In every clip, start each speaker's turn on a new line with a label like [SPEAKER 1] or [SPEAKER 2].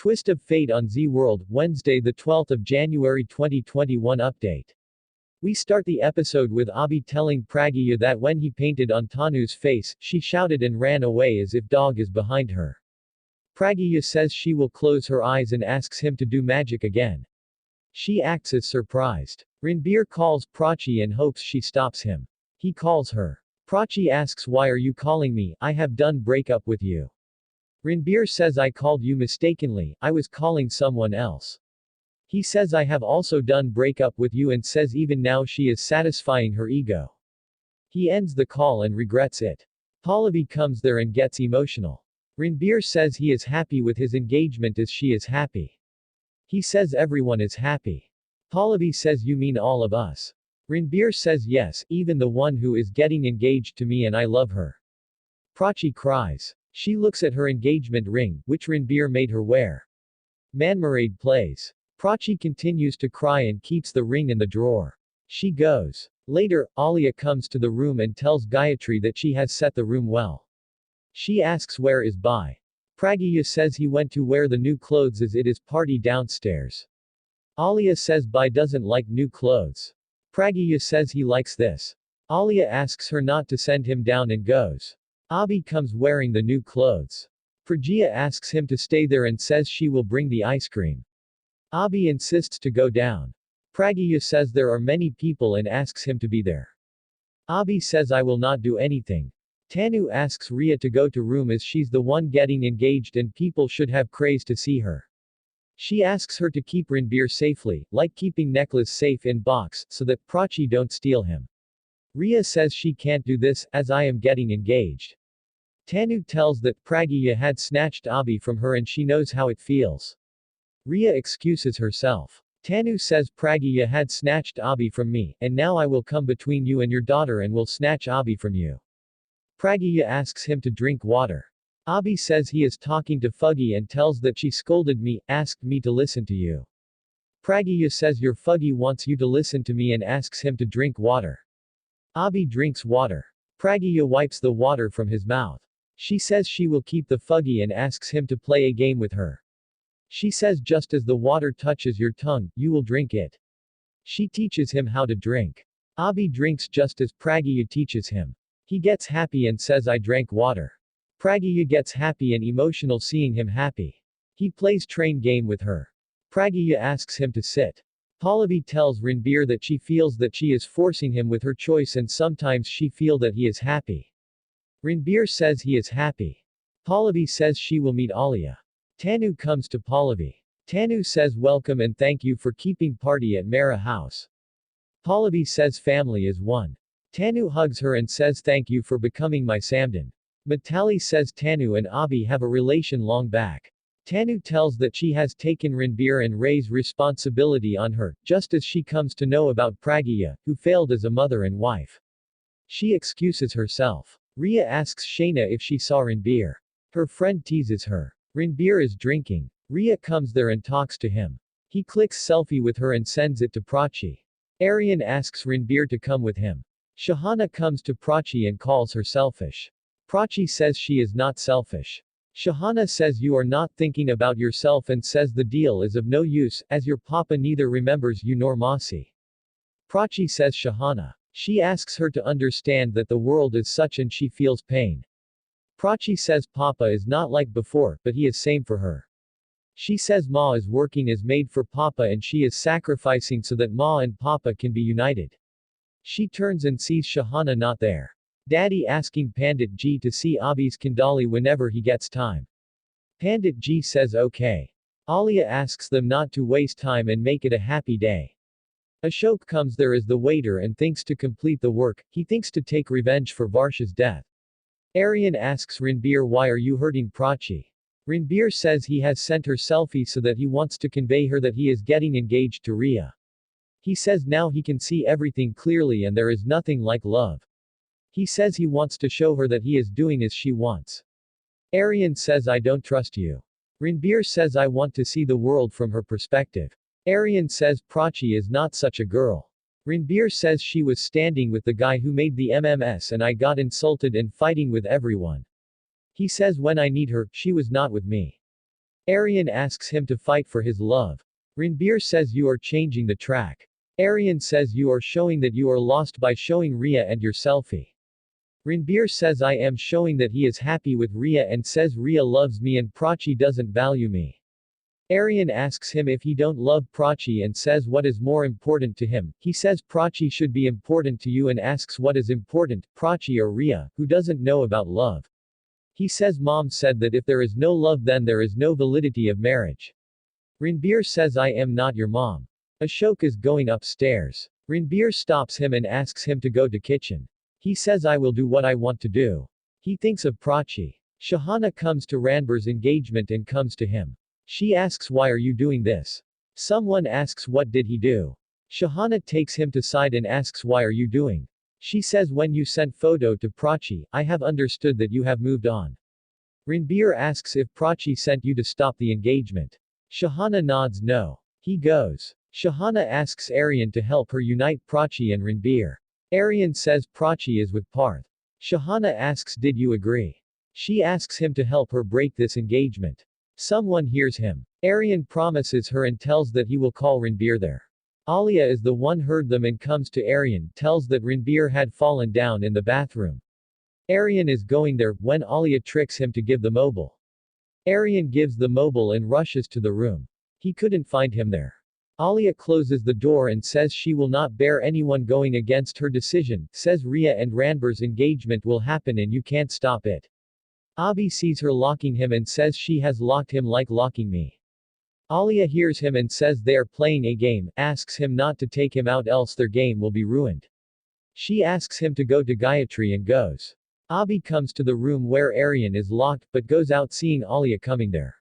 [SPEAKER 1] Twist of Fate on ZEEWORLD, Wednesday the 12th of January 2021 update. We start the episode with Abhi telling Pragya that when he painted on Tanu's face, she shouted and ran away as if dog is behind her. Pragya says she will close her eyes and asks him to do magic again. She acts as surprised. Ranbir calls Prachi and hopes she stops him. He calls her. Prachi asks, "Why are you calling me? I have done breakup with you." Ranbir says, "I called you mistakenly, I was calling someone else." He says, "I have also done breakup with you," and says even now she is satisfying her ego. He ends the call and regrets it. Pallavi comes there and gets emotional. Ranbir says he is happy with his engagement as she is happy. He says everyone is happy. Pallavi says, "You mean all of us?" Ranbir says, "Yes, even the one who is getting engaged to me, and I love her." Prachi cries. She looks at her engagement ring, which Ranbir made her wear. Manmarade plays. Prachi continues to cry and keeps the ring in the drawer. She goes. Later, Alia comes to the room and tells Gayatri that she has set the room well. She asks where is Bai. Pragya says he went to wear the new clothes as it is party downstairs. Alia says Bai doesn't like new clothes. Pragya says he likes this. Alia asks her not to send him down and goes. Abhi comes wearing the new clothes. Pragya asks him to stay there and says she will bring the ice cream. Abhi insists to go down. Pragya says there are many people and asks him to be there. Abhi says, "I will not do anything." Tanu asks Riya to go to room as she's the one getting engaged and people should have craze to see her. She asks her to keep Ranbir safely, like keeping necklace safe in box, so that Prachi don't steal him. Riya says she can't do this, as I am getting engaged. Tanu tells that Pragya had snatched Abhi from her and she knows how it feels. Riya excuses herself. Tanu says Pragya had snatched Abhi from me, and now I will come between you and your daughter and will snatch Abhi from you. Pragya asks him to drink water. Abhi says he is talking to Fuggy and tells that she scolded me, asked me to listen to you. Pragya says your Fuggy wants you to listen to me and asks him to drink water. Abhi drinks water. Pragya wipes the water from his mouth. She says she will keep the Fuggy and asks him to play a game with her. She says just as the water touches your tongue, you will drink it. She teaches him how to drink. Abhi drinks just as Pragya teaches him. He gets happy and says, "I drank water." Pragya gets happy and emotional seeing him happy. He plays train game with her. Pragya asks him to sit. Pallavi tells Ranbir that she feels that she is forcing him with her choice and sometimes she feel that he is happy. Ranbir says he is happy. Pallavi says she will meet Alia. Tanu comes to Pallavi. Tanu says welcome and thank you for keeping party at Mera house. Pallavi says family is one. Tanu hugs her and says thank you for becoming my Samdan. Mitali says Tanu and Abhi have a relation long back. Tanu tells that she has taken Ranbir and Ray's responsibility on her, just as she comes to know about Pragya, who failed as a mother and wife. She excuses herself. Riya asks Shayna if she saw Ranbir. Her friend teases her. Ranbir is drinking. Riya comes there and talks to him. He clicks selfie with her and sends it to Prachi. Aryan asks Ranbir to come with him. Shahana comes to Prachi and calls her selfish. Prachi says she is not selfish. Shahana says you are not thinking about yourself and says the deal is of no use, as your papa neither remembers you nor Masi. Prachi says Shahana. She asks her to understand that the world is such and she feels pain. Prachi says Papa is not like before, but he is same for her. She says Ma is working as maid for Papa and she is sacrificing so that Ma and Papa can be united. She turns and sees Shahana not there. Daddy asking Pandit Ji to see Abhi's Kandali whenever he gets time. Pandit Ji says okay. Alia asks them not to waste time and make it a happy day. Ashok comes there as the waiter and thinks to complete the work, he thinks to take revenge for Varsha's death. Aryan asks Ranbir, "Why are you hurting Prachi?" Ranbir says he has sent her selfie so that he wants to convey her that he is getting engaged to Riya. He says now he can see everything clearly and there is nothing like love. He says he wants to show her that he is doing as she wants. Aryan says, "I don't trust you." Ranbir says, "I want to see the world from her perspective." Aryan says Prachi is not such a girl. Ranbir says she was standing with the guy who made the MMS and I got insulted and fighting with everyone. He says when I need her, she was not with me. Aryan asks him to fight for his love. Ranbir says you are changing the track. Aryan says you are showing that you are lost by showing Rhea and your selfie. Ranbir says I am showing that he is happy with Rhea and says Rhea loves me and Prachi doesn't value me. Aryan asks him if he don't love Prachi and says what is more important to him. He says Prachi should be important to you and asks what is important, Prachi or Rhea, who doesn't know about love. He says mom said that if there is no love then there is no validity of marriage. Ranbir says I am not your mom. Ashok is going upstairs. Ranbir stops him and asks him to go to kitchen. He says I will do what I want to do. He thinks of Prachi. Shahana comes to Ranbir's engagement and comes to him. She asks why are you doing this? Someone asks what did he do? Shahana takes him to side and asks why are you doing? She says when you sent photo to Prachi, I have understood that you have moved on. Ranbir asks if Prachi sent you to stop the engagement. Shahana nods no. He goes. Shahana asks Aryan to help her unite Prachi and Ranbir. Aryan says Prachi is with Parth. Shahana asks did you agree? She asks him to help her break this engagement. Someone hears him. Aryan promises her and tells that he will call Ranbir there. Alia is the one heard them and comes to Aryan, tells that Ranbir had fallen down in the bathroom. Aryan is going there, when Alia tricks him to give the mobile. Aryan gives the mobile and rushes to the room. He couldn't find him there. Alia closes the door and says she will not bear anyone going against her decision, says Rhea and Ranbir's engagement will happen and you can't stop it. Abhi sees her locking him and says she has locked him like locking me. Alia hears him and says they are playing a game, asks him not to take him out else their game will be ruined. She asks him to go to Gayatri and goes. Abhi comes to the room where Aryan is locked but goes out seeing Alia coming there.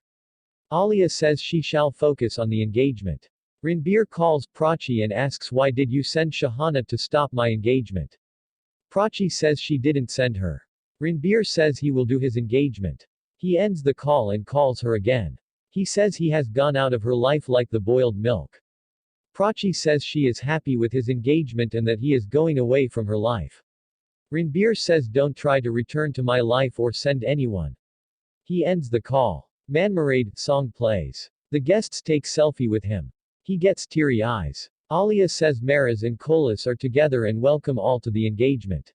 [SPEAKER 1] Alia says she shall focus on the engagement. Ranbir calls Prachi and asks why did you send Shahana to stop my engagement? Prachi says she didn't send her. Ranbir says he will do his engagement. He ends the call and calls her again. He says he has gone out of her life like the boiled milk. Prachi says she is happy with his engagement and that he is going away from her life. Ranbir says don't try to return to my life or send anyone. He ends the call. Manmarade song plays. The guests take selfie with him. He gets teary eyes. Alia says Maraz and Kolas are together and welcome all to the engagement.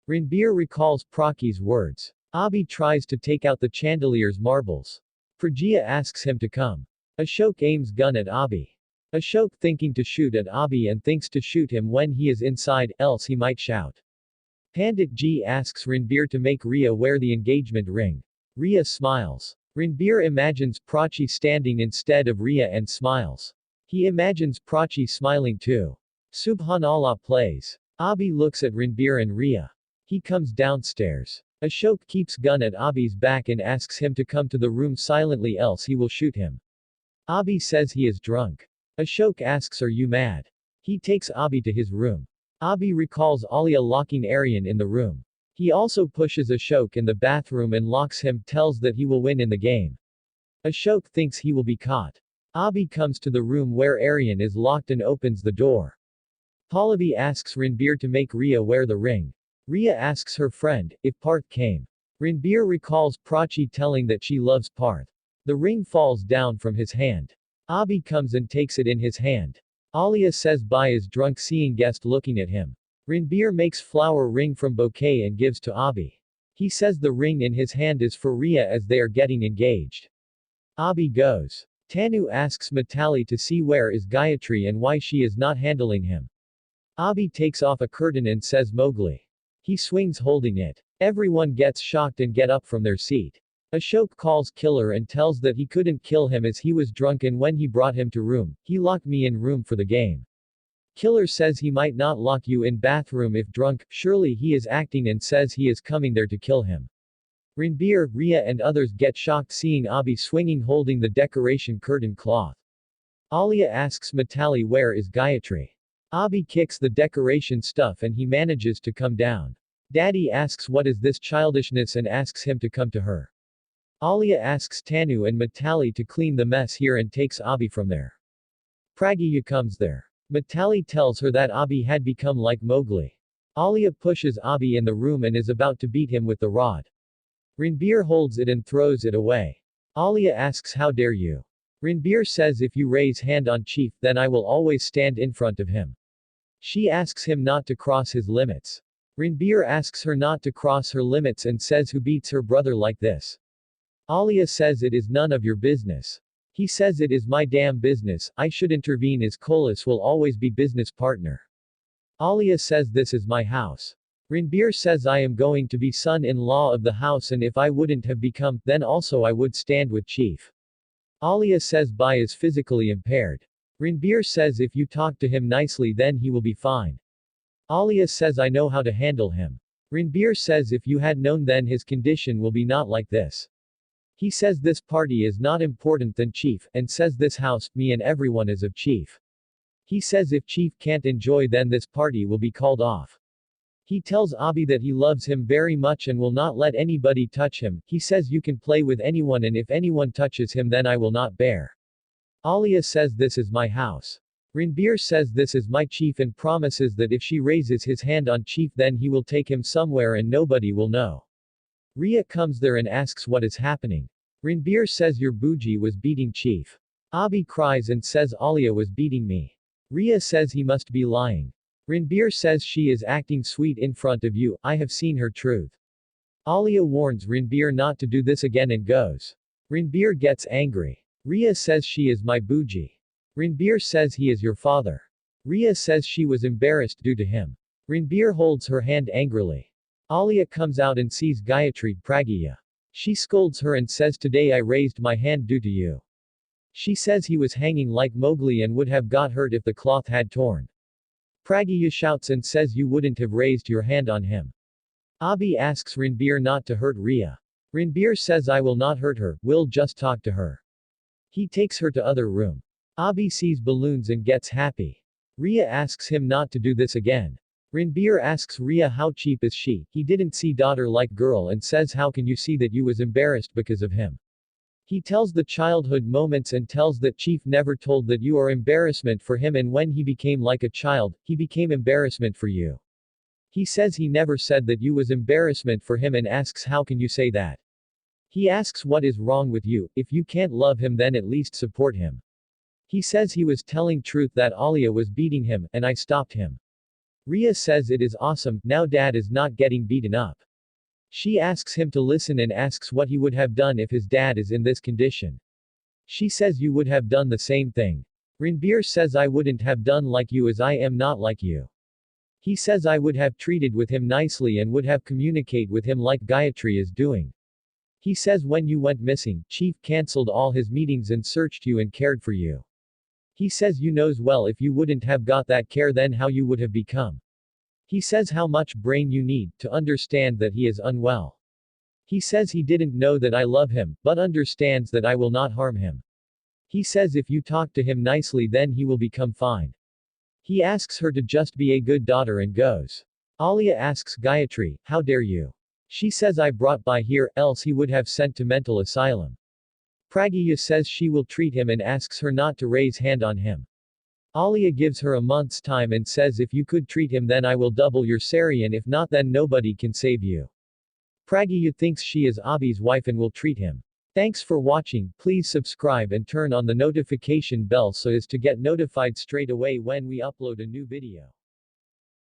[SPEAKER 1] Ranbir recalls Prachi's words. Abhi tries to take out the chandelier's marbles. Pragya asks him to come. Ashok aims gun at Abhi. Ashok thinking to shoot at Abhi and thinks to shoot him when he is inside, else he might shout. Pandit Ji asks Ranbir to make Rhea wear the engagement ring. Rhea smiles. Ranbir imagines Prachi standing instead of Rhea and smiles. He imagines Prachi smiling too. Subhanallah plays. Abhi looks at Ranbir and Rhea. He comes downstairs. Ashok keeps gun at Abhi's back and asks him to come to the room silently else he will shoot him. Abhi says he is drunk. Ashok asks are you mad? He takes Abhi to his room. Abhi recalls Alia locking Aryan in the room. He also pushes Ashok in the bathroom and locks him, tells that he will win in the game. Ashok thinks he will be caught. Abhi comes to the room where Aryan is locked and opens the door. Pallavi asks Ranbir to make Rhea wear the ring. Rhea asks her friend if Parth came. Ranbir recalls Prachi telling that she loves Parth. The ring falls down from his hand. Abhi comes and takes it in his hand. Alia says Bai is drunk seeing guest looking at him. Ranbir makes flower ring from bouquet and gives to Abhi. He says the ring in his hand is for Rhea as they are getting engaged. Abhi goes. Tanu asks Mitali to see where is Gayatri and why she is not handling him. Abhi takes off a curtain and says Mowgli. He swings holding it. Everyone gets shocked and get up from their seat. Ashok calls Killer and tells that he couldn't kill him as he was drunk and when he brought him to room, he locked me in room for the game. Killer says he might not lock you in bathroom if drunk, surely he is acting and says he is coming there to kill him. Ranbir, Rhea and others get shocked seeing Abhi swinging holding the decoration curtain cloth. Alia asks Mitali where is Gayatri. Abhi kicks the decoration stuff and he manages to come down. Daddy asks what is this childishness and asks him to come to her. Alia asks Tanu and Mitali to clean the mess here and takes Abhi from there. Pragya comes there. Mitali tells her that Abhi had become like Mowgli. Alia pushes Abhi in the room and is about to beat him with the rod. Ranbir holds it and throws it away. Alia asks how dare you. Ranbir says if you raise hand on Chief then I will always stand in front of him. She asks him not to cross his limits. Ranbir asks her not to cross her limits and says who beats her brother like this. Alia says it is none of your business. He says it is my damn business, I should intervene as Kolis will always be business partner. Alia says this is my house. Ranbir says I am going to be son-in-law of the house and if I wouldn't have become, then also I would stand with Chief. Alia says Bai is physically impaired. Ranbir says if you talk to him nicely then he will be fine. Alia says I know how to handle him. Ranbir says if you had known then his condition will be not like this. He says this party is not important than Chief, and says this house, me and everyone is of Chief. He says if Chief can't enjoy then this party will be called off. He tells Abhi that he loves him very much and will not let anybody touch him. He says you can play with anyone and if anyone touches him then I will not bear. Alia says this is my house. Ranbir says this is my Chief and promises that if she raises his hand on Chief then he will take him somewhere and nobody will know. Ria comes there and asks what is happening. Ranbir says your bougie was beating Chief. Abhi cries and says Alia was beating me. Ria says he must be lying. Ranbir says she is acting sweet in front of you, I have seen her truth. Alia warns Ranbir not to do this again and goes. Ranbir gets angry. Ria says she is my bougie. Ranbir says he is your father. Ria says she was embarrassed due to him. Ranbir holds her hand angrily. Alia comes out and sees Gayatri Pragya. She scolds her and says today I raised my hand due to you. She says he was hanging like Mowgli and would have got hurt if the cloth had torn. Pragya shouts and says you wouldn't have raised your hand on him. Abhi asks Ranbir not to hurt Ria. Ranbir says I will not hurt her, will just talk to her. He takes her to other room. Abhi sees balloons and gets happy. Ria asks him not to do this again. Ranbir asks Ria how cheap is she, he didn't see daughter like girl and says how can you see that you was embarrassed because of him. He tells the childhood moments and tells that Chief never told that you are embarrassment for him and when he became like a child, he became embarrassment for you. He says he never said that you was embarrassment for him and asks how can you say that. He asks what is wrong with you, if you can't love him then at least support him. He says he was telling truth that Alia was beating him, and I stopped him. Ria says it is awesome, now dad is not getting beaten up. She asks him to listen and asks what he would have done if his dad is in this condition. She says you would have done the same thing. Ranbir says I wouldn't have done like you as I am not like you. He says I would have treated with him nicely and would have communicate with him like Gayatri is doing. He says when you went missing, Chief cancelled all his meetings and searched you and cared for you. He says you knows well if you wouldn't have got that care then how you would have become. He says how much brain you need to understand that he is unwell. He says he didn't know that I love him, but understands that I will not harm him. He says if you talk to him nicely then he will become fine. He asks her to just be a good daughter and goes. Alia asks Gayatri, how dare you? She says I brought by here, else he would have sent to mental asylum. Pragya says she will treat him and asks her not to raise hand on him. Alia gives her a month's time and says if you could treat him then I will double your salary and if not then nobody can save you. Pragya thinks she is Abhi's wife and will treat him. Thanks for watching, please subscribe and turn on the notification bell so as to get notified straight away when we upload a new video.